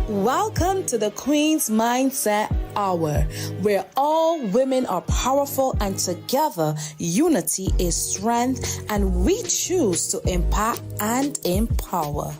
Welcome to the Queen's Mindset Hour, where all women are powerful and together unity is strength, and we choose to impact and empower.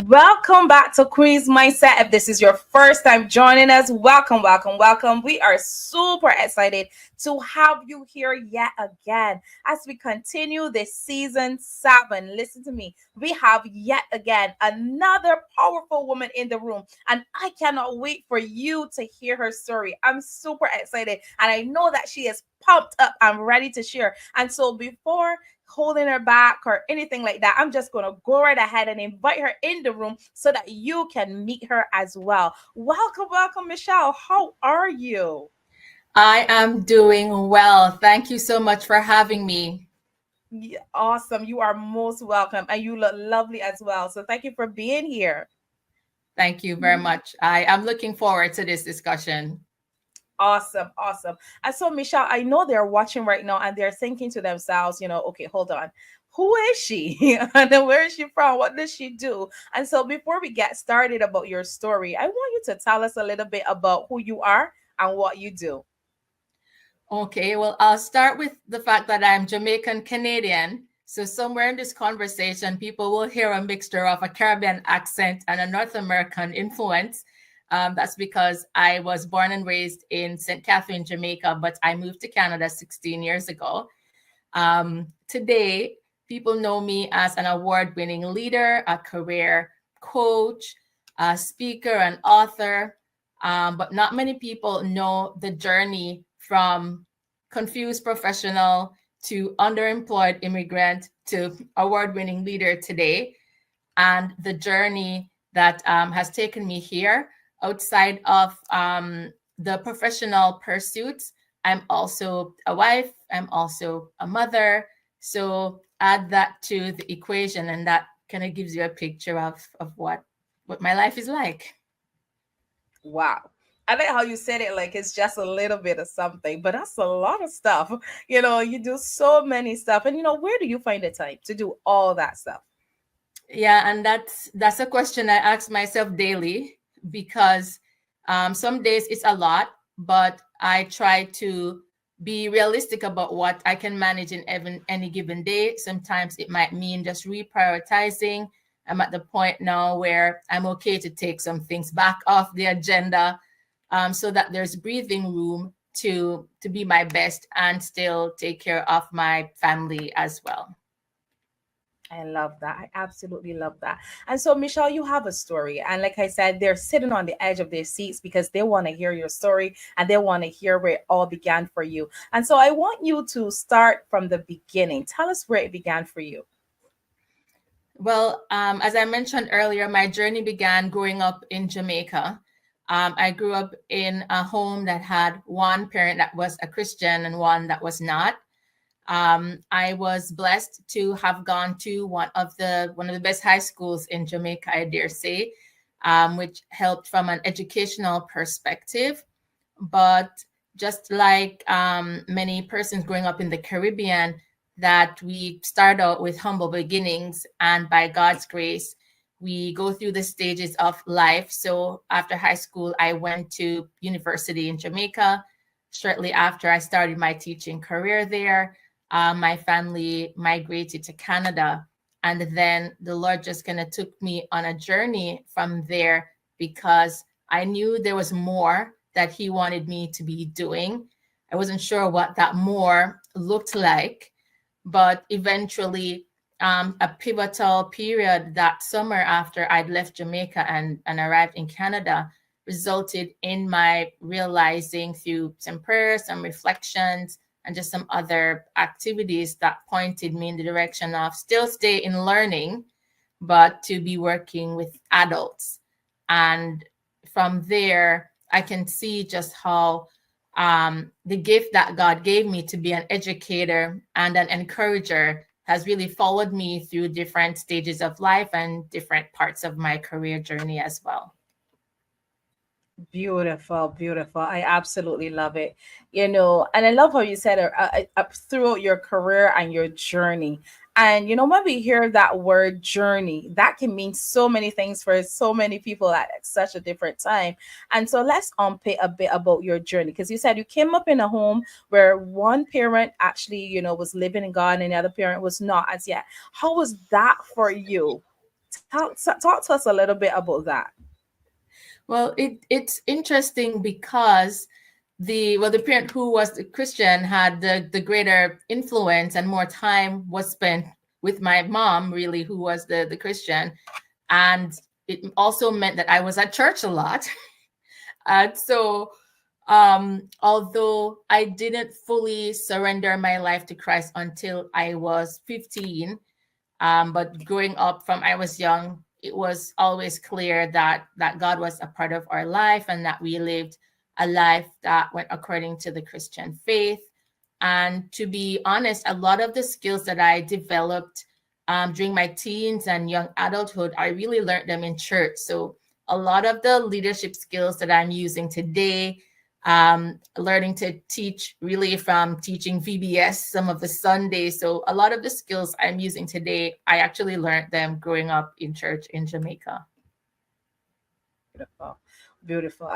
Welcome back to Queen's Mindset. If this is your first time joining us, welcome. We are super excited to have you here yet again as we continue this season 7. Listen to me. We have yet again another powerful woman in the room, and I cannot wait for you to hear her story. I'm super excited, and I know that she is pumped up and ready to share. And so before holding her back or anything like that, I'm just going to go right ahead and invite her in the room so that you can meet her as well. Welcome, Michelle. How are you? I am doing well. Thank you so much for having me. Yeah, awesome. You are most welcome, and you look lovely as well. So thank you for being here. Thank you very much. I am looking forward to this discussion. Awesome. And so, Michelle, I know they're watching right now and they're thinking to themselves, okay, hold on. Who is she? And then where is she from? What does she do? And so before we get started about your story, I want you to tell us a little bit about who you are and what you do. Okay, well, I'll start with the fact that I'm Jamaican Canadian. So somewhere in this conversation, people will hear a mixture of a Caribbean accent and a North American influence. That's because I was born and raised in St. Catherine, Jamaica, but I moved to Canada 16 years ago. Today, people know me as an award-winning leader, a career coach, a speaker, and author, but not many people know the journey from confused professional to underemployed immigrant to award-winning leader today, and the journey that has taken me here. Outside of the professional pursuits, I'm also a wife, I'm also a mother. So add that to the equation, and that kind of gives you a picture of what my life is like. Wow. I like how you said it like it's just a little bit of something, but that's a lot of stuff. You do so many stuff. And where do you find the time to do all that stuff? Yeah, and that's a question I ask myself daily, because some days it's a lot, but I try to be realistic about what I can manage in any given day. Sometimes it might mean just reprioritizing. I'm at the point now where I'm okay to take some things back off the agenda, so that there's breathing room to be my best and still take care of my family as well. I love that. I absolutely love that. And so, Michelle, you have a story. And like I said, they're sitting on the edge of their seats because they want to hear your story and they want to hear where it all began for you. And so I want you to start from the beginning. Tell us where it began for you. Well, as I mentioned earlier, my journey began growing up in Jamaica. I grew up in a home that had one parent that was a Christian and one that was not. I was blessed to have gone to one of the best high schools in Jamaica, I dare say, which helped from an educational perspective. But just like many persons growing up in the Caribbean, that we start out with humble beginnings, and by God's grace, we go through the stages of life. So after high school, I went to university in Jamaica. Shortly after, I started my teaching career there. My family migrated to Canada, and then the Lord just kind of took me on a journey from there, because I knew there was more that He wanted me to be doing. I wasn't sure what that more looked like, but eventually, a pivotal period that summer after I'd left Jamaica and arrived in Canada resulted in my realizing through some prayers, some reflections, and just some other activities that pointed me in the direction of still stay in learning, but to be working with adults. And from there, I can see just how the gift that God gave me to be an educator and an encourager has really followed me through different stages of life and different parts of my career journey as well. Beautiful, beautiful. I absolutely love it. And I love how you said it throughout your career and your journey. And when we hear that word journey, that can mean so many things for so many people at such a different time. And so let's unpack a bit about your journey, because you said you came up in a home where one parent actually, was living in God and the other parent was not as yet. How was that for you? Talk to us a little bit about that. Well, it's interesting because the parent who was the Christian had the greater influence, and more time was spent with my mom, really, who was the Christian. And it also meant that I was at church a lot. And so although I didn't fully surrender my life to Christ until I was 15, but growing up from I was young, it was always clear that God was a part of our life, and that we lived a life that went according to the Christian faith. And to be honest, a lot of the skills that I developed during my teens and young adulthood, I really learned them in church. So a lot of the leadership skills that I'm using today, learning to teach really from teaching VBS some of the Sundays. So a lot of the skills I'm using today, I actually learned them growing up in church in Jamaica. Beautiful. Beautiful.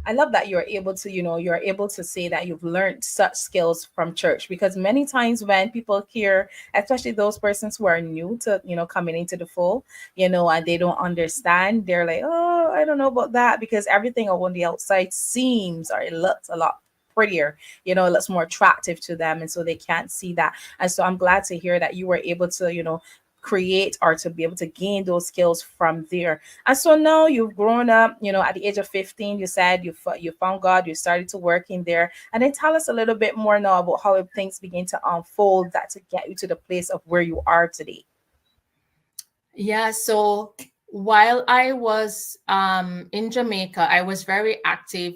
I love that you're able to say that you've learned such skills from church, because many times when people hear, especially those persons who are new to, coming into the fold, and they don't understand, they're like, oh, I don't know about that, because everything on the outside seems, or it looks a lot prettier, it looks more attractive to them, and so they can't see that. And so I'm glad to hear that you were able to, create or to be able to gain those skills from there. And so now you've grown up, at the age of 15, you said you found God, you started to work in there. And then tell us a little bit more now about how things begin to unfold that to get you to the place of where you are today. Yeah, so while I was in Jamaica, I was very active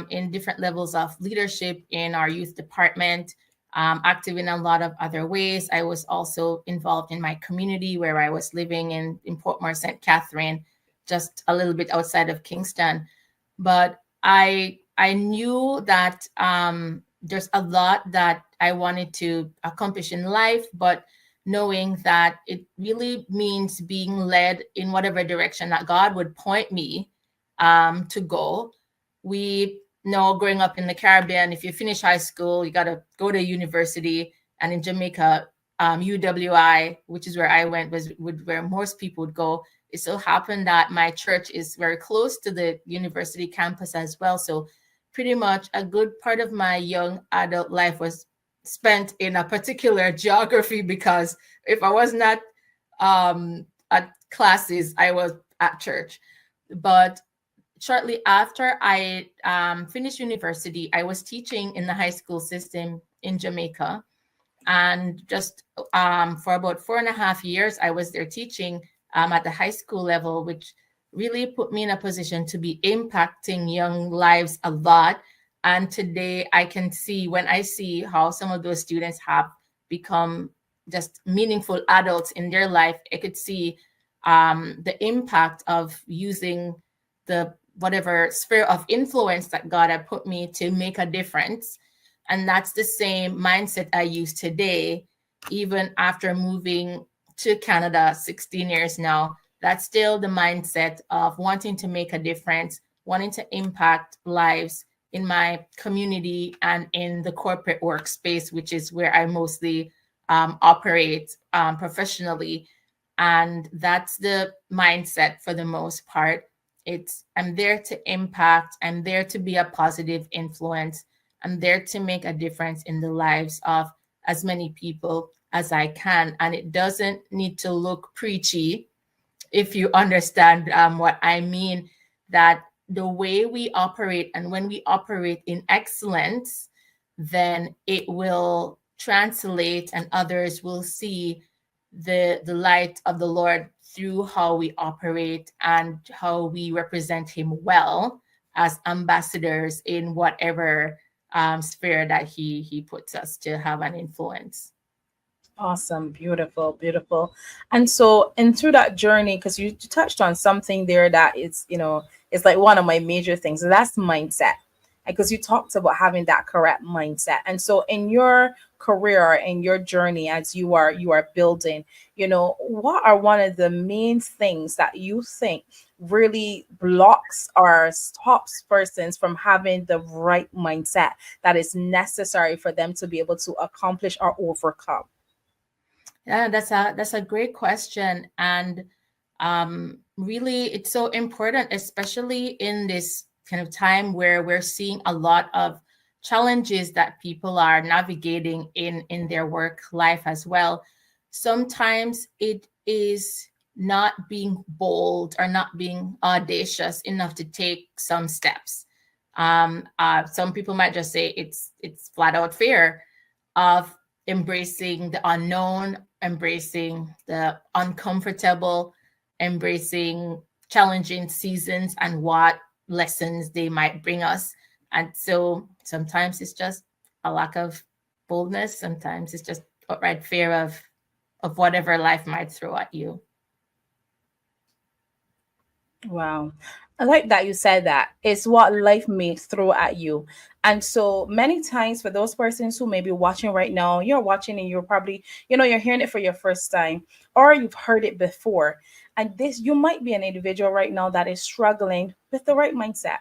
in different levels of leadership in our youth department, active in a lot of other ways. I was also involved in my community where I was living in Portmore, St. Catherine, just a little bit outside of Kingston. But I knew that there's a lot that I wanted to accomplish in life, but knowing that it really means being led in whatever direction that God would point me to go. We know growing up in the Caribbean, if you finish high school, you got to go to university. And in Jamaica, UWI, which is where I went, was where most people would go. It so happened that my church is very close to the university campus as well. So pretty much a good part of my young adult life was spent in a particular geography, because if I was not at classes, I was at church. But shortly after I finished university, I was teaching in the high school system in Jamaica. And just for about 4.5 years, I was there teaching at the high school level, which really put me in a position to be impacting young lives a lot. And today I can see, when I see how some of those students have become just meaningful adults in their life, I could see the impact of using the whatever sphere of influence that God had put me to make a difference. And that's the same mindset I use today, even after moving to Canada 16 years now. That's still the mindset of wanting to make a difference, wanting to impact lives in my community and in the corporate workspace, which is where I mostly operate professionally. And that's the mindset for the most part. It's I'm there to impact, I'm there to be a positive influence, I'm there to make a difference in the lives of as many people as I can. And it doesn't need to look preachy, if you understand what I mean, that the way we operate, and when we operate in excellence, then it will translate and others will see the light of the Lord through how we operate and how we represent him well as ambassadors in whatever sphere that he puts us to have an influence. Awesome, beautiful, beautiful. And so, and through that journey, because you touched on something there that is, it's like one of my major things, and that's mindset. Because you talked about having that correct mindset. And so, in your career, in your journey, as you are building, what are one of the main things that you think really blocks or stops persons from having the right mindset that is necessary for them to be able to accomplish or overcome? Yeah, that's a great question, and really, it's so important, especially in this kind of time where we're seeing a lot of challenges that people are navigating in their work life as well. Sometimes it is not being bold or not being audacious enough to take some steps. Some people might just say it's flat out fear of embracing the unknown, embracing the uncomfortable, embracing challenging seasons and what lessons they might bring us. And so sometimes it's just a lack of boldness, sometimes it's just outright fear of whatever life might throw at you. Wow. I like that you said that. It's what life may throw at you. And so many times for those persons who may be watching right now, you're watching and you're probably, you're hearing it for your first time or you've heard it before. And this, you might be an individual right now that is struggling with the right mindset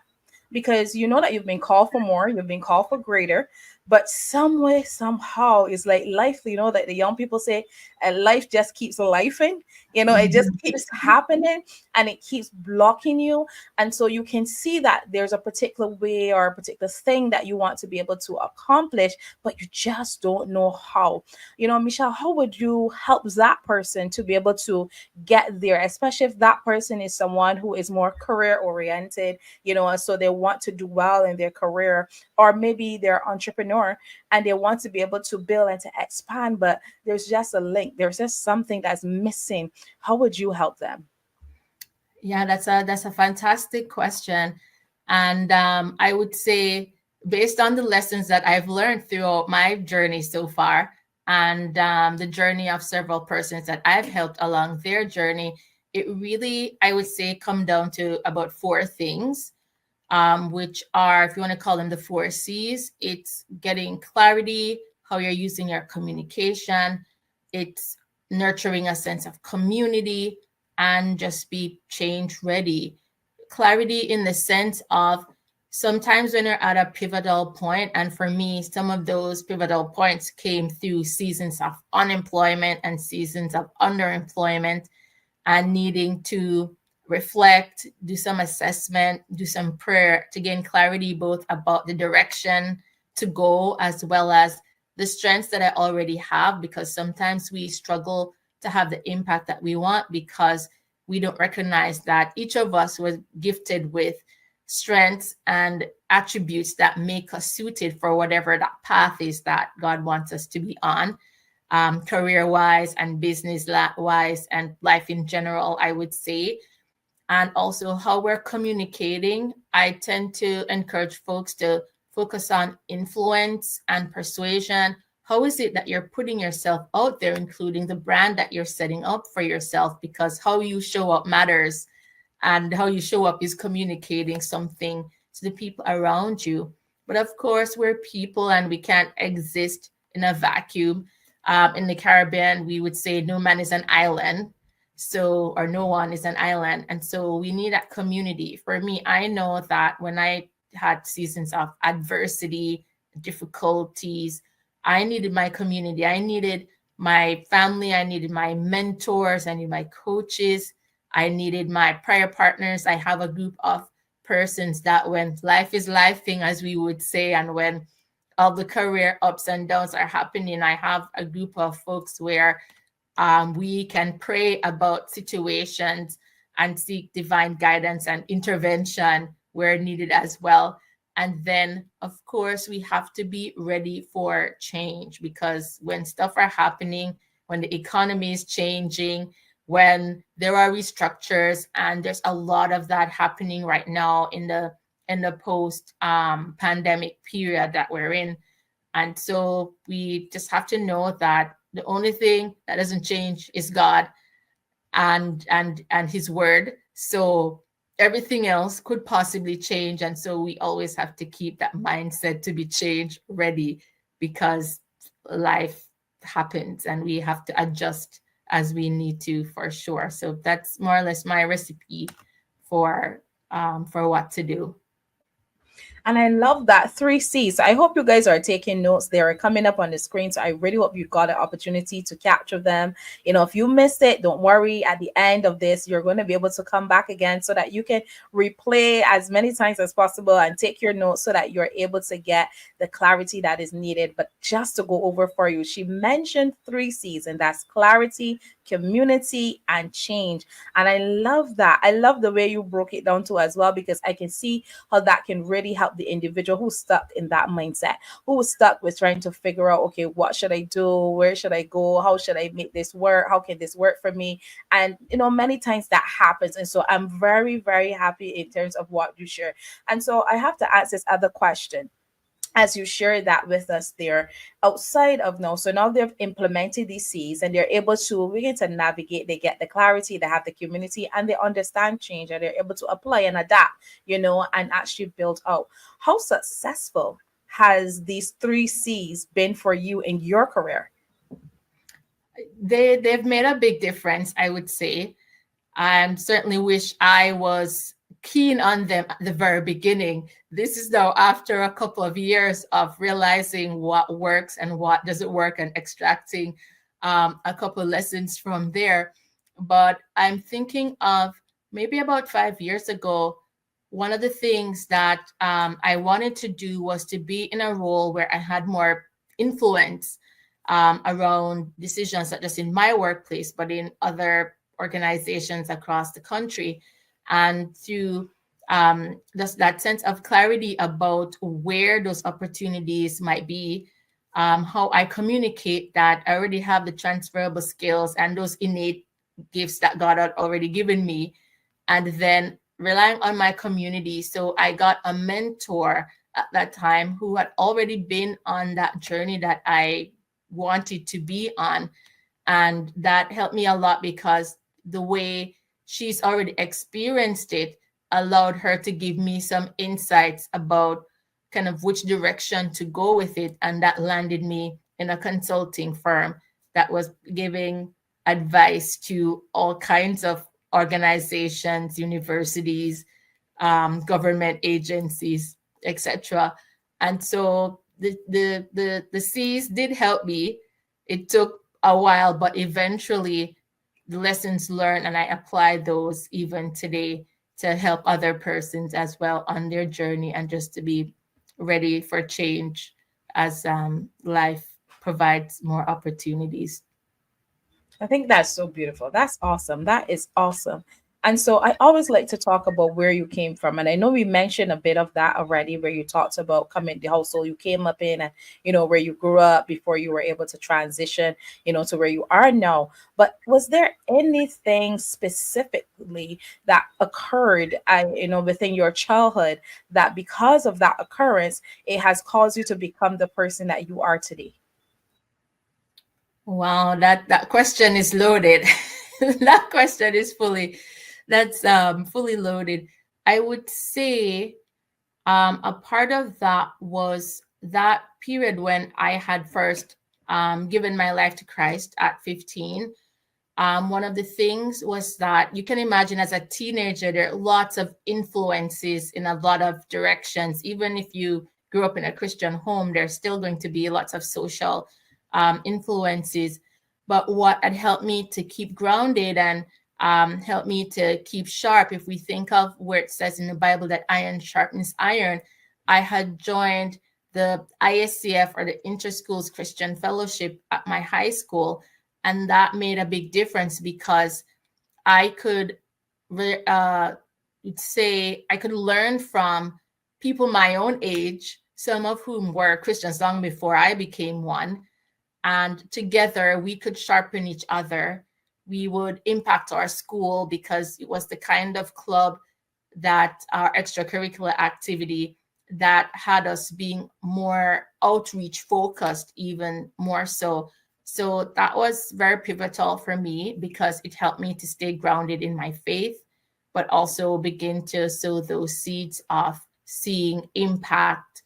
because you know that you've been called for more, you've been called for greater, but some way, somehow, it's like life, that the young people say, life just keeps lifing, it just keeps happening and it keeps blocking you. And so you can see that there's a particular way or a particular thing that you want to be able to accomplish, but you just don't know how. Michelle, how would you help that person to be able to get there, especially if that person is someone who is more career oriented, and so they want to do well in their career, or maybe they're entrepreneur and they want to be able to build and to expand, but there's just a link, there's just something that's missing. How would you help them? Yeah, that's a fantastic question, and I would say, based on the lessons that I've learned throughout my journey so far, and the journey of several persons that I've helped along their journey, it really, I would say, come down to about four things, which are, if you want to call them the four C's, it's getting clarity, how you're using your communication, it's nurturing a sense of community, and just be change ready. Clarity in the sense of sometimes when you're at a pivotal point, and for me, some of those pivotal points came through seasons of unemployment and seasons of underemployment, and needing to reflect, do some assessment, do some prayer to gain clarity both about the direction to go as well as the strengths that I already have, because sometimes we struggle to have the impact that we want because we don't recognize that each of us was gifted with strengths and attributes that make us suited for whatever that path is that God wants us to be on, career wise and business wise and life in general, I would say. and also how we're communicating. I tend to encourage folks to focus on influence and persuasion. How is it that you're putting yourself out there, including the brand that you're setting up for yourself? Because how you show up matters, and how you show up is communicating something to the people around you. But of course, we're people and we can't exist in a vacuum. In the Caribbean, we would say no man is an island. So, or no one is an island. And so we need that community. For me, I know that when I had seasons of adversity, difficulties, I needed my community. I needed my family. I needed my mentors. I needed my coaches. I needed my prayer partners. I have a group of persons that when life is lifing, as we would say, and when all the career ups and downs are happening, I have a group of folks where we can pray about situations and seek divine guidance and intervention where needed as well. And then, of course, we have to be ready for change, because when stuff are happening, when the economy is changing, when there are restructures, and there's a lot of that happening right now in the post pandemic period that we're in. And so we just have to know that the only thing that doesn't change is God and his word. So everything else could possibly change. And so we always have to keep that mindset to be change ready, because life happens and we have to adjust as we need to, for sure. So that's more or less my recipe for what to do. And I love that 3 C's. I hope you guys are taking notes. They are coming up on the screen. So I really hope you got an opportunity to capture them. If you missed it, don't worry. At the end of this, you're going to be able to come back again so that you can replay as many times as possible and take your notes so that you're able to get the clarity that is needed. But just to go over for you, she mentioned 3 C's, and that's clarity, community, and change. And I love that. I love the way you broke it down too as well, because I can see how that can really help the individual who's stuck in that mindset, who was stuck with trying to figure out, okay, what should I do? Where should I go? How should I make this work? How can this work for me? And many times that happens. And so I'm very, very happy in terms of what you share. And so I have to ask this other question as you share that with us there, outside of now. So now they've implemented these C's and they're able to begin to navigate. They get the clarity, they have the community, and they understand change, and they're able to apply and adapt, and actually build out. How successful has these 3 C's been for you in your career? They've made a big difference, I would say. I certainly wish I was keen on them at the very beginning. This is now after a couple of years of realizing what works and what doesn't work, and extracting a couple of lessons from there. But I'm thinking of maybe about 5 years ago, one of the things that I wanted to do was to be in a role where I had more influence around decisions, not just in my workplace, but in other organizations across the country. And through just that sense of clarity about where those opportunities might be, how I communicate that, I already have the transferable skills and those innate gifts that God had already given me, and then relying on my community. So I got a mentor at that time who had already been on that journey that I wanted to be on. And that helped me a lot, because the way she's already experienced it allowed her to give me some insights about kind of which direction to go with it. And that landed me in a consulting firm that was giving advice to all kinds of organizations, universities, government agencies, etc. And so the C's did help me. It took a while, but eventually the lessons learned, and I apply those even today to help other persons as well on their journey, and just to be ready for change as life provides more opportunities. I think that's so beautiful. That's awesome. That is awesome. And so I always like to talk about where you came from. And I know we mentioned a bit of that already, where you talked about coming the household you came up in, and where you grew up before you were able to transition, to where you are now. But was there anything specifically that occurred, within your childhood, that because of that occurrence, it has caused you to become the person that you are today? Wow, that question is loaded. That question is fully loaded. I would say a part of that was that period when I had first given my life to Christ at 15. One of the things was that you can imagine as a teenager, there are lots of influences in a lot of directions. Even if you grew up in a Christian home, there's still going to be lots of social influences. But what had helped me to keep grounded and helped me to keep sharp, if we think of where it says in the Bible that iron sharpens iron, I had joined the ISCF, or the Interschools Christian Fellowship, at my high school. And that made a big difference because I could say I could learn from people my own age, some of whom were Christians long before I became one. And together we could sharpen each other. We would impact our school because it was the kind of club, that our extracurricular activity, that had us being more outreach focused, even more so. So that was very pivotal for me because it helped me to stay grounded in my faith, but also begin to sow those seeds of seeing impact,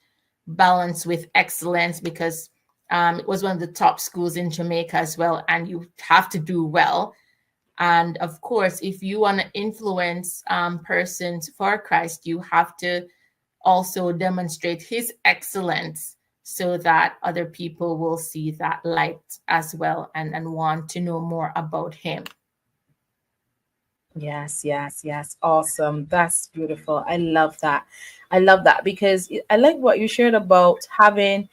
balance with excellence, because it was one of the top schools in Jamaica as well, and you have to do well. And of course, if you want to influence persons for Christ, you have to also demonstrate his excellence so that other people will see that light as well, and want to know more about him. Yes, yes, yes. Awesome. That's beautiful. I love that. I love that because I like what you shared about having,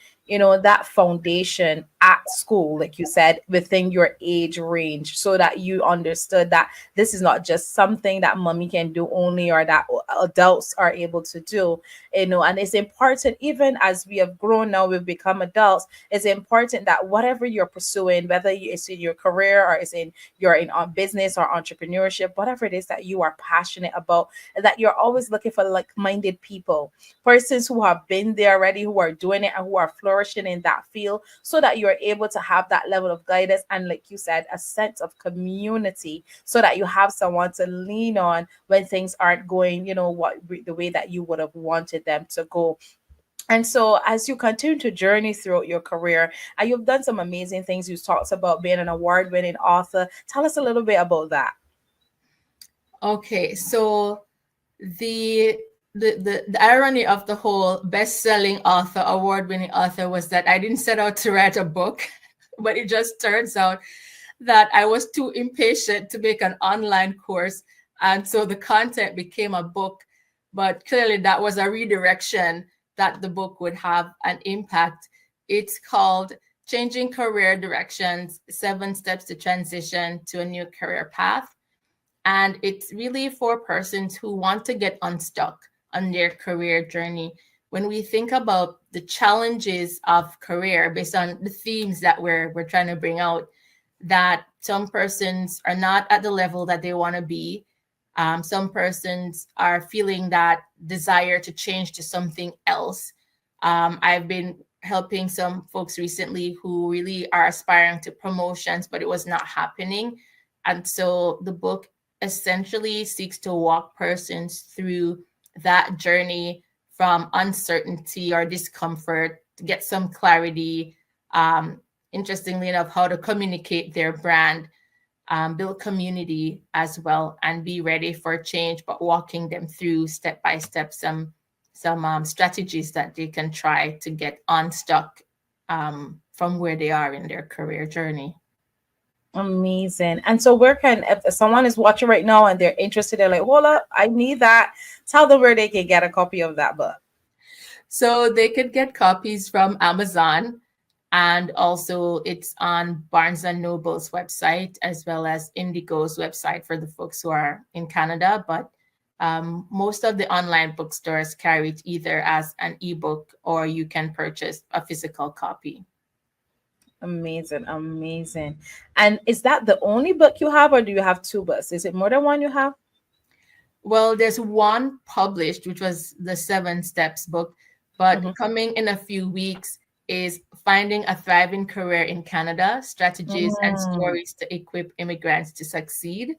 that foundation at school, like you said, within your age range, so that you understood that this is not just something that mommy can do only, or that adults are able to do, and it's important, even as we have grown now, we've become adults, it's important that whatever you're pursuing, whether it's in your career or it's in you're in on business or entrepreneurship, whatever it is that you are passionate about, that you're always looking for like-minded people, persons who have been there already, who are doing it and who are flourishing in that field, so that you're able to have that level of guidance and, like you said, a sense of community, so that you have someone to lean on when things aren't going, the way that you would have wanted them to go. And so, as you continue to journey throughout your career, and you've done some amazing things, you talked about being an award-winning author. Tell us a little bit about that. Okay, so the the irony of the whole best-selling author, award-winning author, was that I didn't set out to write a book, but it just turns out that I was too impatient to make an online course, and so the content became a book. But clearly, that was a redirection that the book would have an impact. It's called Changing Career Directions: 7 Steps to Transition to a New Career Path. And it's really for persons who want to get unstuck on their career journey. When we think about the challenges of career based on the themes that we're trying to bring out, that some persons are not at the level that they want to be. Some persons are feeling that desire to change to something else. I've been helping some folks recently who really are aspiring to promotions, but it was not happening. And so the book essentially seeks to walk persons through that journey from uncertainty or discomfort to get some clarity. Interestingly enough, how to communicate their brand, build community as well, and be ready for change, but walking them through step by step some strategies that they can try to get unstuck from where they are in their career journey. Amazing. And so, where can, if someone is watching right now and they're interested, they're like, hold up, I need that. Tell them where they can get a copy of that book. So they could get copies from Amazon. And also it's on Barnes and Noble's website as well as Indigo's website for the folks who are in Canada. But most of the online bookstores carry it either as an ebook or you can purchase a physical copy. Amazing, amazing. And is that the only book you have, or do you have two books? Is it more than one you have? Well, there's one published, which was the Seven Steps book, but Mhm. coming in a few weeks is Finding a Thriving Career in Canada, Strategies and Mm, Stories to Equip Immigrants to Succeed.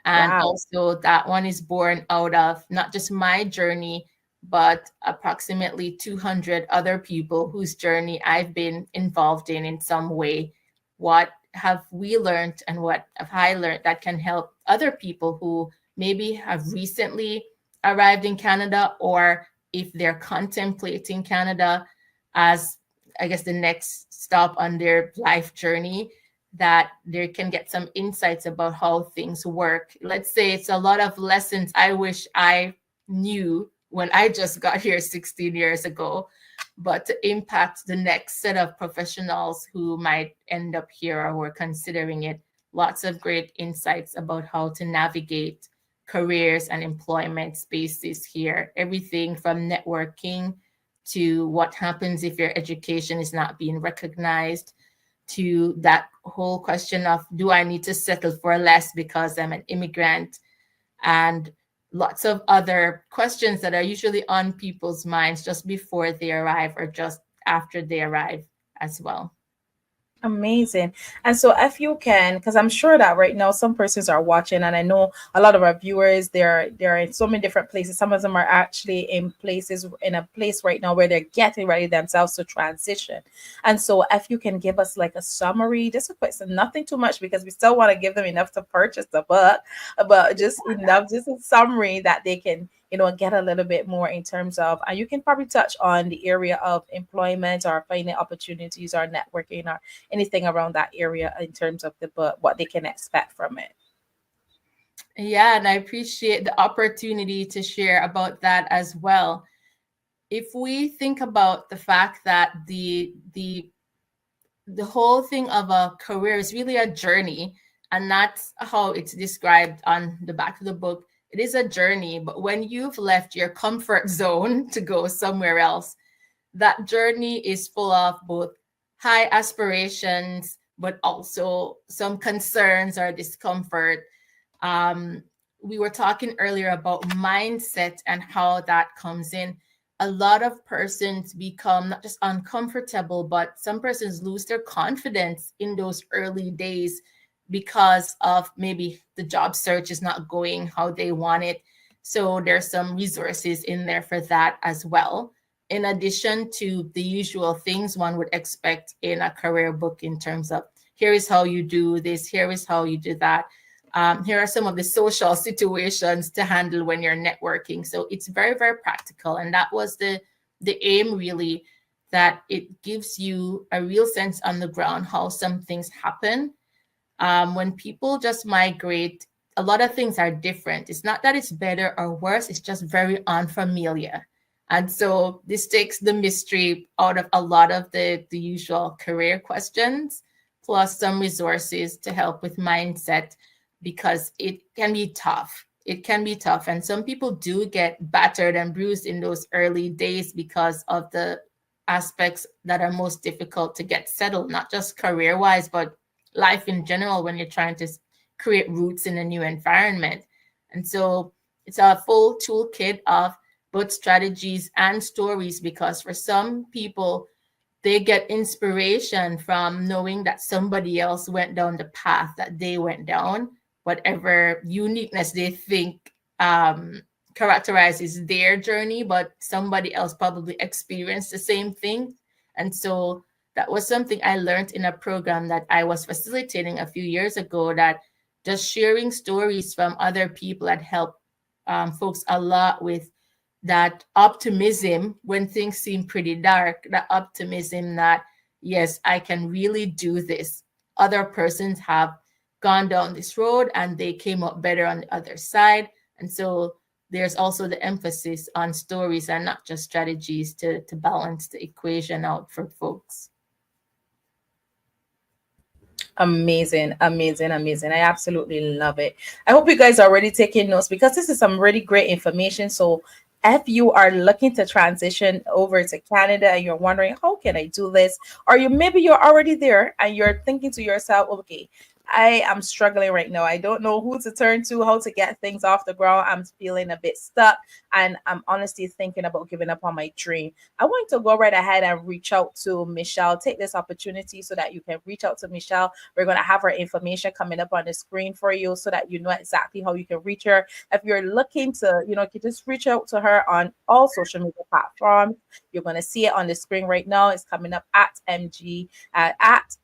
And wow. also, that one is born out of not just my journey, but approximately 200 other people whose journey I've been involved in some way. What have we learned and what have I learned that can help other people who maybe have recently arrived in Canada, or if they're contemplating Canada as, I guess, the next stop on their life journey, that they can get some insights about how things work. Let's say it's a lot of lessons I wish I knew when I just got here 16 years ago, but to impact the next set of professionals who might end up here or who are considering it. Lots of great insights about how to navigate careers and employment spaces here. Everything from networking to what happens if your education is not being recognized, to that whole question of, do I need to settle for less because I'm an immigrant? And lots of other questions that are usually on people's minds just before they arrive or just after they arrive as well. Amazing. And so if you can, because I'm sure that right now some persons are watching, and I know a lot of our viewers, they're in so many different places. Some of them are actually in a place right now where they're getting ready themselves to transition. And so if you can give us like a summary, just a quick, so nothing too much because we still want to give them enough to purchase the book, but just enough, just a summary that they can, get a little bit more in terms of, and you can probably touch on the area of employment or finding opportunities or networking or anything around that area in terms of the book, what they can expect from it. Yeah, and I appreciate the opportunity to share about that as well. If we think about the fact that the whole thing of a career is really a journey, and that's how it's described on the back of the book. It is a journey, but when you've left your comfort zone to go somewhere else, that journey is full of both high aspirations but also some concerns or discomfort. um, we were talking earlier about mindset and how that comes in. A lot of persons become not just uncomfortable, but some persons lose their confidence in those early days because of maybe the job search is not going how they want it. So there's some resources in there for that as well. In addition to the usual things one would expect in a career book in terms of, here is how you do this, here is how you do that. Here are some of the social situations to handle when you're networking. So it's very, very practical. And that was the aim, really, that it gives you a real sense on the ground how some things happen. When people just migrate, a lot of things are different. It's not that it's better or worse, it's just very unfamiliar. And so this takes the mystery out of a lot of the usual career questions, plus some resources to help with mindset, because it can be tough. It can be tough. And some people do get battered and bruised in those early days because of the aspects that are most difficult to get settled, not just career wise, but life in general when you're trying to create roots in a new environment. And so it's a full toolkit of both strategies and stories, because for some people, they get inspiration from knowing that somebody else went down the path that they went down, whatever uniqueness they think characterizes their journey, but somebody else probably experienced the same thing. And so that was something I learned in a program that I was facilitating a few years ago, that just sharing stories from other people had helped folks a lot with that optimism when things seem pretty dark, that optimism that, yes, I can really do this. Other persons have gone down this road and they came up better on the other side. And so there's also the emphasis on stories and not just strategies to balance the equation out for folks. Amazing, amazing, amazing. I absolutely love it. I hope you guys are already taking notes because this is some really great information. So, if you are looking to transition over to Canada and you're wondering, how can I do this? Or maybe you're already there and you're thinking to yourself, okay, I am struggling right now. I don't know who to turn to, how to get things off the ground. I'm feeling a bit stuck and I'm honestly thinking about giving up on my dream. I want to go right ahead and reach out to Michelle. Take this opportunity so that you can reach out to Michelle. We're going to have her information coming up on the screen for you so that you know exactly how you can reach her. If you're looking to, you know, you can just reach out to her on all social media platforms. You're going to see it on the screen right now. It's coming up at MG, at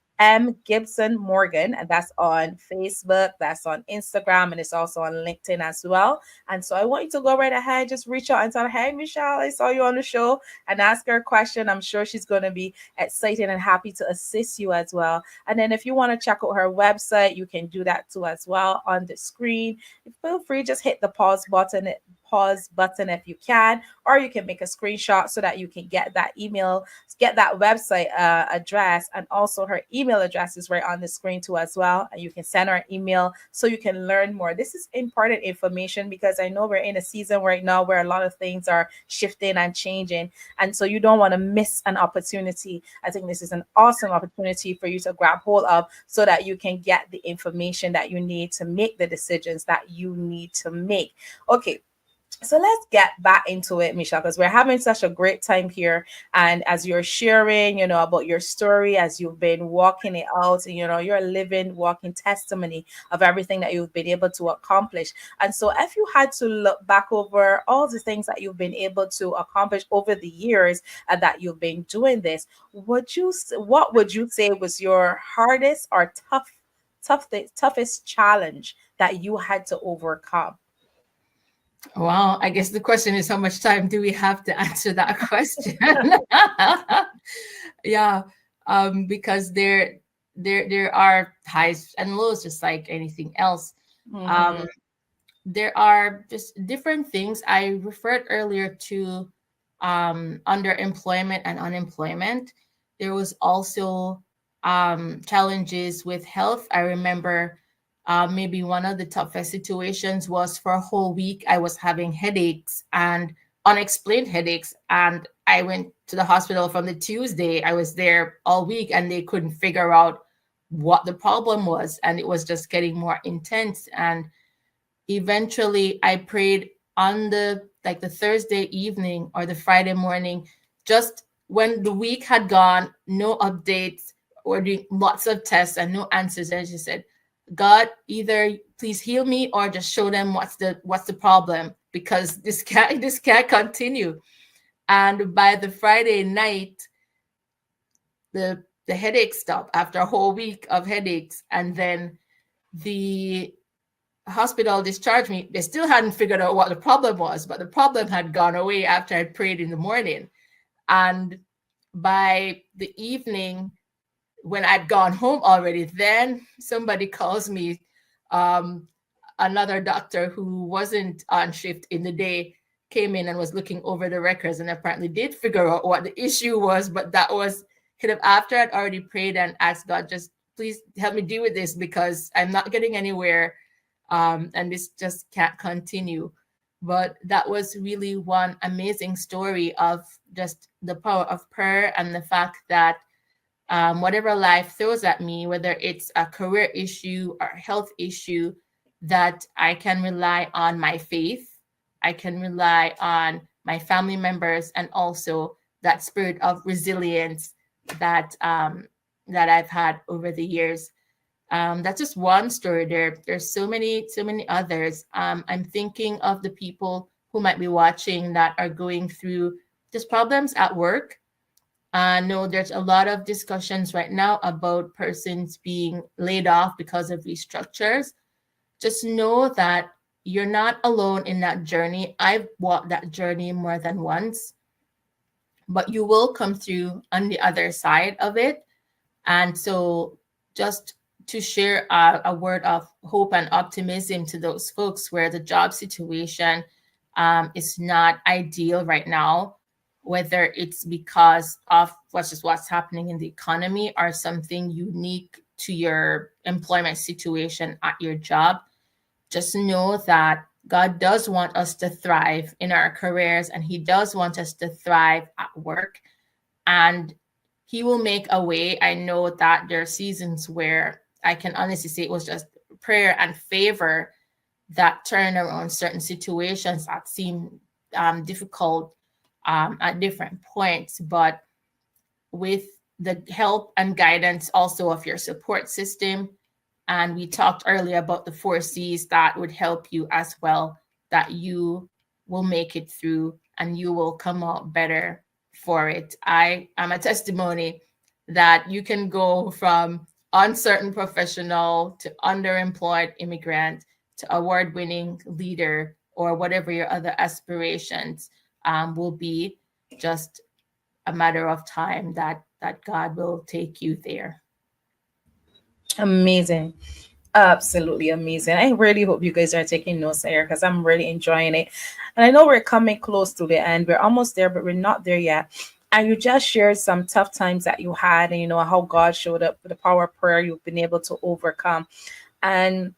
Gibson-Morgan, and that's on Facebook, that's on Instagram, and it's also on LinkedIn as well. And so I want you to go right ahead, just reach out and tell her, hey, Michelle, I saw you on the show, and ask her a question. I'm sure she's going to be excited and happy to assist you as well. And then if you want to check out her website, you can do that too as well on the screen. Feel free, just hit the pause button if you can, or you can make a screenshot so that you can get that email, get that website address, and also her email address is right on the screen too as well, and you can send her an email so you can learn more. This is important information because I know we're in a season right now where a lot of things are shifting and changing, and so you don't want to miss an opportunity. I think this is an awesome opportunity for you to grab hold of so that you can get the information that you need to make the decisions that you need to make. Okay, so let's get back into it, Michelle, because we're having such a great time here. And as you're sharing, you know, about your story, as you've been walking it out, you know, you're a living, walking testimony of everything that you've been able to accomplish. And so, if you had to look back over all the things that you've been able to accomplish over the years that you've been doing this, what would you say was your hardest or toughest challenge that you had to overcome? Well, I guess the question is how much time do we have to answer that question? Yeah, because there are highs and lows, just like anything else. Um, Mhm. there are just different things. I referred earlier to underemployment and unemployment. There was also challenges with health. I remember maybe one of the toughest situations was for a whole week I was having headaches and unexplained headaches, and I went to the hospital from the Tuesday. I was there all week and they couldn't figure out what the problem was, and it was just getting more intense. And eventually I prayed on the Thursday evening or the Friday morning, just when the week had gone, no updates, or doing lots of tests and no answers. And I just said, God, either please heal me or just show them what's the problem, because this can't continue. And by the Friday night, the headache stopped after a whole week of headaches. And then the hospital discharged me. They still hadn't figured out what the problem was, but the problem had gone away after I prayed in the morning. And by the evening, when I'd gone home already, then somebody calls me, um, another doctor who wasn't on shift in the day came in and was looking over the records and apparently did figure out what the issue was. But that was kind of after I'd already prayed and asked God, just please help me deal with this because I'm not getting anywhere, and this just can't continue. But that was really one amazing story of just the power of prayer and the fact that whatever life throws at me, whether it's a career issue or a health issue, that I can rely on my faith, I can rely on my family members, and also that spirit of resilience that that I've had over the years. That's just one story. There's so many others. I'm thinking of the people who might be watching that are going through just problems at work. I know there's a lot of discussions right now about persons being laid off because of restructures. Just know that you're not alone in that journey. I've walked that journey more than once, but you will come through on the other side of it. And so, just to share a word of hope and optimism to those folks where the job situation is not ideal right now, whether it's because of what's happening in the economy or something unique to your employment situation at your job, just know that God does want us to thrive in our careers, and He does want us to thrive at work, and He will make a way. I know that there are seasons where I can honestly say it was just prayer and favor that turn around certain situations that seem difficult at different points. But with the help and guidance also of your support system, and we talked earlier about the 4 C's that would help you as well, that you will make it through and you will come out better for it. I am a testimony that you can go from uncertain professional to underemployed immigrant to award-winning leader, or whatever your other aspirations will be. Just a matter of time that God will take you there. Amazing. Absolutely amazing. I really hope you guys are taking notes here because I'm really enjoying it. And I know we're coming close to the end. We're almost there, but we're not there yet. And you just shared some tough times that you had, and you know how God showed up with the power of prayer you've been able to overcome. And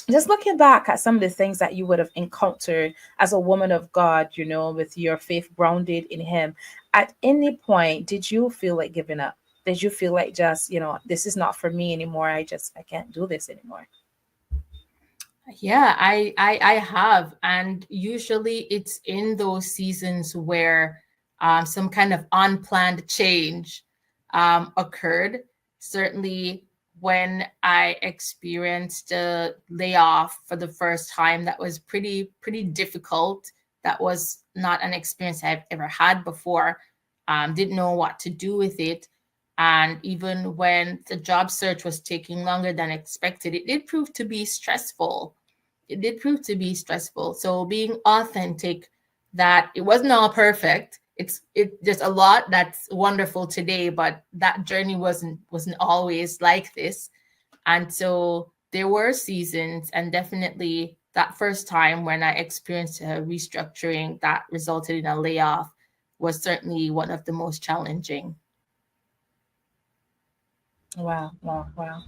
just looking back at some of the things that you would have encountered as a woman of God, you know, with your faith grounded in Him, at any point, did you feel like giving up? Did you feel like just, you know, this is not for me anymore? I can't do this anymore. Yeah, I have, and usually it's in those seasons where some kind of unplanned change occurred. Certainly, when I experienced a layoff for the first time, that was pretty difficult. That was not an experience I've ever had before. Didn't know what to do with it. And even when the job search was taking longer than expected, it did prove to be stressful. It did prove to be stressful. So being authentic, that it wasn't all perfect. There's a lot that's wonderful today, but that journey wasn't always like this. And so there were seasons, and definitely that first time when I experienced a restructuring that resulted in a layoff was certainly one of the most challenging. Wow, wow, wow.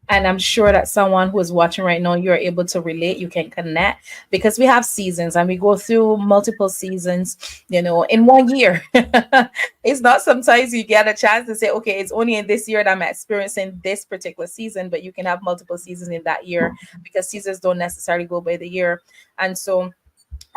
And I'm sure that someone who is watching right now, you're able to relate, you can connect because we have seasons and we go through multiple seasons, you know, in 1 year. It's not sometimes you get a chance to say, okay, it's only in this year that I'm experiencing this particular season, but you can have multiple seasons in that year because seasons don't necessarily go by the year. And so,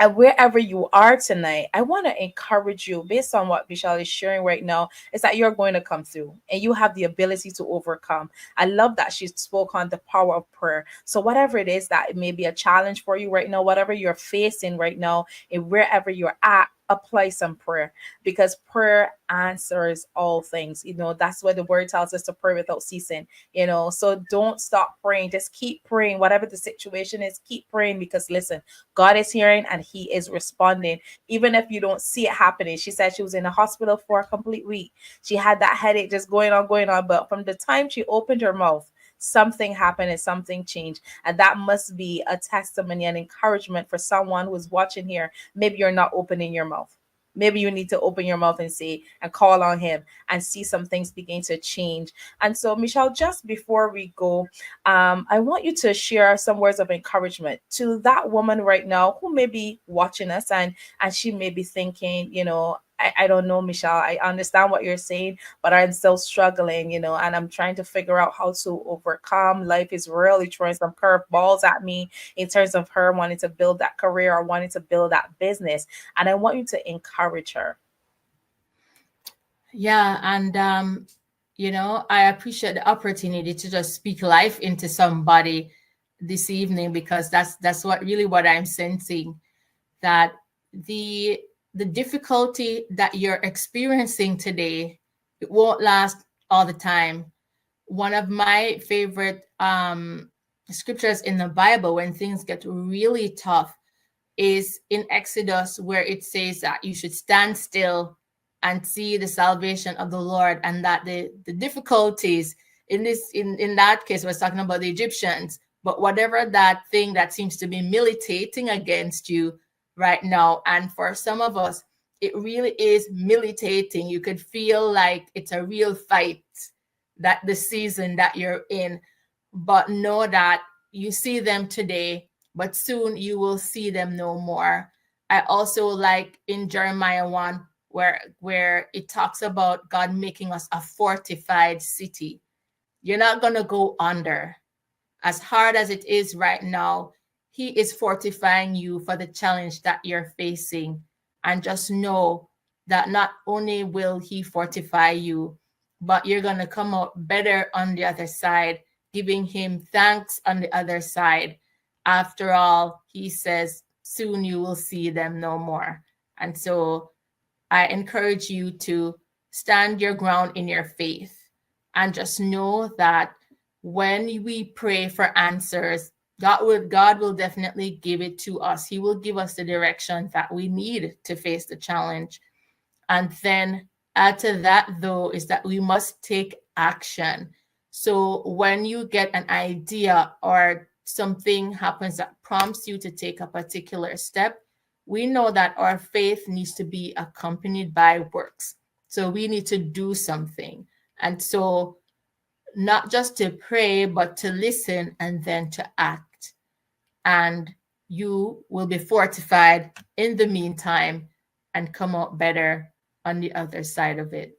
and wherever you are tonight, I want to encourage you based on what Michelle is sharing right now, is that you're going to come through and you have the ability to overcome. I love that she spoke on the power of prayer. So whatever it is that it may be a challenge for you right now, whatever you're facing right now, and wherever you're at, apply some prayer because prayer answers all things. You know, that's what the word tells us, to pray without ceasing, you know. So don't stop praying. Just keep praying. Whatever the situation is, keep praying because listen, God is hearing and He is responding. Even if you don't see it happening. She said she was in the hospital for a complete week. She had that headache just going on, going on. But from the time she opened her mouth, something happened and something changed. And that must be a testimony and encouragement for someone who's watching here. Maybe you're not opening your mouth. Maybe you need to open your mouth and say and call on Him and see some things begin to change. And so, Michelle, just before we go, I want you to share some words of encouragement to that woman right now who may be watching us and she may be thinking, you know, I don't know, Michelle. I understand what you're saying, but I'm still struggling, you know, and I'm trying to figure out how to overcome. Life is really throwing some curveballs at me in terms of her wanting to build that career or wanting to build that business. And I want you to encourage her. Yeah, and you know, I appreciate the opportunity to just speak life into somebody this evening because that's what I'm sensing, that the the difficulty that you're experiencing today, it won't last all the time. One of my favorite scriptures in the Bible when things get really tough is in Exodus, where it says that you should stand still and see the salvation of the Lord, and that the difficulties in that case was talking about the Egyptians, but whatever that thing that seems to be militating against you right now, and for some of us, it really is militating. You could feel like it's a real fight that the season that you're in, but know that you see them today, but soon you will see them no more. I also like in Jeremiah 1 where it talks about God making us a fortified city. You're not going to go under. As hard as it is right now, he is fortifying you for the challenge that you're facing. And just know that not only will he fortify you, but you're going to come out better on the other side, giving him thanks on the other side. After all, he says, soon you will see them no more. And so I encourage you to stand your ground in your faith and just know that when we pray for answers, God will definitely give it to us. He will give us the direction that we need to face the challenge. And then add to that, though, is that we must take action. So when you get an idea or something happens that prompts you to take a particular step, we know that our faith needs to be accompanied by works. So we need to do something. And so not just to pray, but to listen and then to act. And you will be fortified in the meantime and come out better on the other side of it.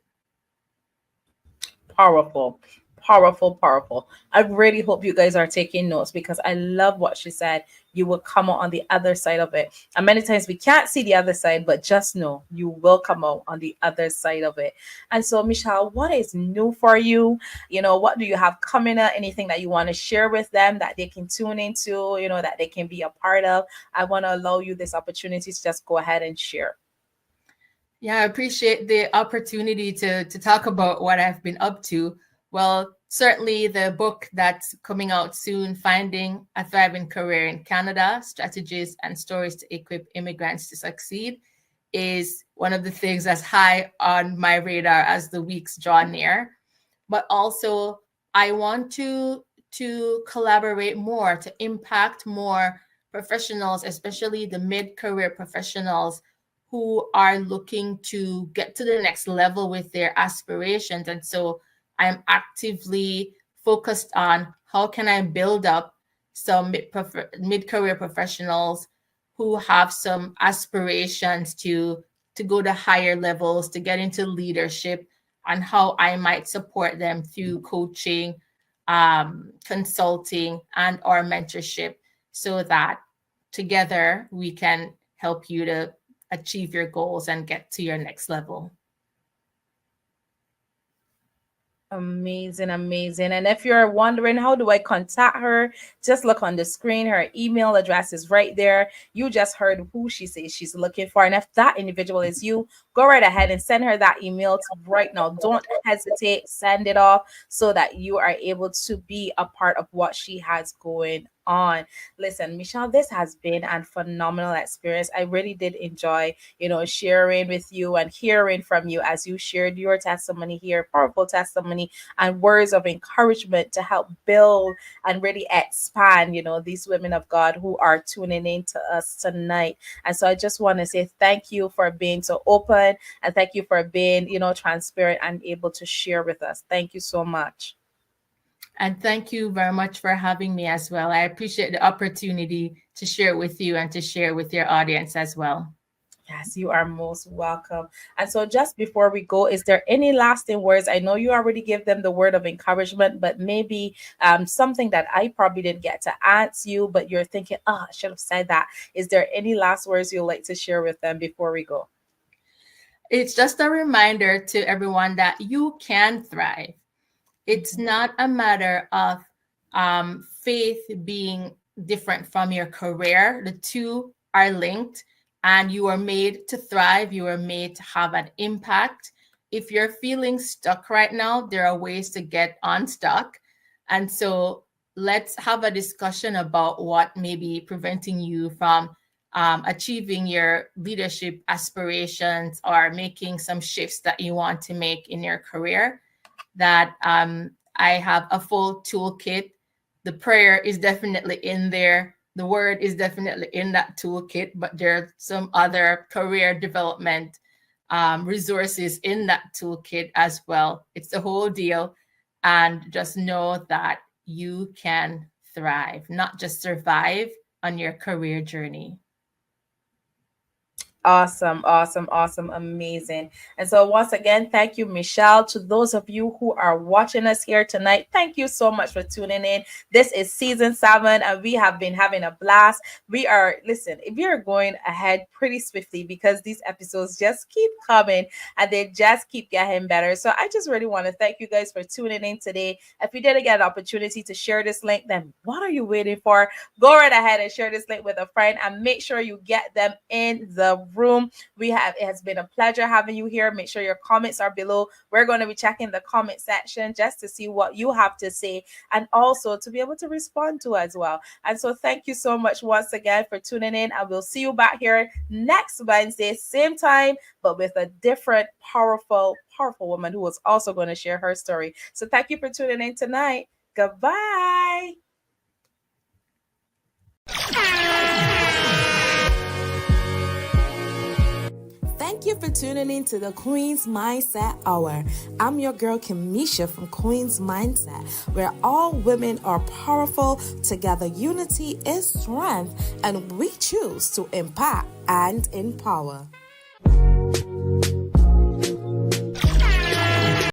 Powerful, powerful, powerful. I really hope you guys are taking notes because I love what she said. You will come out on the other side of it. And many times we can't see the other side, but just know you will come out on the other side of it. And so, Michelle, what is new for you? What do you have coming up? Anything that you want to share with them that they can tune into, that they can be a part of? I want to allow you this opportunity to just go ahead and share. Yeah, I appreciate the opportunity to talk about what I've been up to. Well, certainly the book that's coming out soon, Finding a Thriving Career in Canada, Strategies and Stories to Equip Immigrants to Succeed, is one of the things that's high on my radar as the weeks draw near. But also, I want to collaborate more, to impact more professionals, especially the mid-career professionals who are looking to get to the next level with their aspirations. And so I'm actively focused on how can I build up some mid-career professionals who have some aspirations to go to higher levels, to get into leadership, and how I might support them through coaching, consulting, and or mentorship, so that together we can help you to achieve your goals and get to your next level. Amazing, amazing. And if you're wondering, how do I contact her? Just look on the screen. Her email address is right there. You just heard who she says she's looking for. And if that individual is you, go right ahead and send her that email right now. Don't hesitate. Send it off so that you are able to be a part of what she has going on. Listen, Michelle, this has been a phenomenal experience. I really did enjoy, sharing with you and hearing from you as you shared your testimony here, powerful testimony and words of encouragement to help build and really expand, these women of God who are tuning in to us tonight. And so I just want to say thank you for being so open and thank you for being, transparent and able to share with us. Thank you so much. And thank you very much for having me as well. I appreciate the opportunity to share with you and to share with your audience as well. Yes, you are most welcome. And so just before we go, is there any lasting words? I know you already gave them the word of encouragement, but maybe something that I probably didn't get to ask you, but you're thinking, I should have said that. Is there any last words you'd like to share with them before we go? It's just a reminder to everyone that you can thrive. It's not a matter of faith being different from your career. The two are linked, and you are made to thrive. You are made to have an impact. If you're feeling stuck right now, there are ways to get unstuck. And so let's have a discussion about what may be preventing you from achieving your leadership aspirations or making some shifts that you want to make in your career. That I have a full toolkit. The prayer is definitely in there. The word is definitely in that toolkit, but there are some other career development resources in that toolkit as well. It's the whole deal. and just know that you can thrive, not just survive on your career journey. Awesome, awesome, awesome, amazing. And so, once again, thank you, Michelle. To those of you who are watching us here tonight, thank you so much for tuning in. This is season 7, and we have been having a blast. Listen, we are going ahead pretty swiftly because these episodes just keep coming and they just keep getting better. So, I just really want to thank you guys for tuning in today. If you didn't get an opportunity to share this link, then what are you waiting for? Go right ahead and share this link with a friend and make sure you get them in the room. It has been a pleasure having you here. Make sure your comments are below. We're going to be checking the comment section just to see what you have to say and also to be able to respond to as well. And so thank you so much once again for tuning in. I will see you back here next Wednesday, same time, but with a different powerful woman who is also going to share her story. So thank you for tuning in tonight. Goodbye. Thank you for tuning in to the Queen's Mindset Hour. I'm your girl Kimisha from Queen's Mindset, where all women are powerful. Together, unity is strength, and we choose to impact and empower.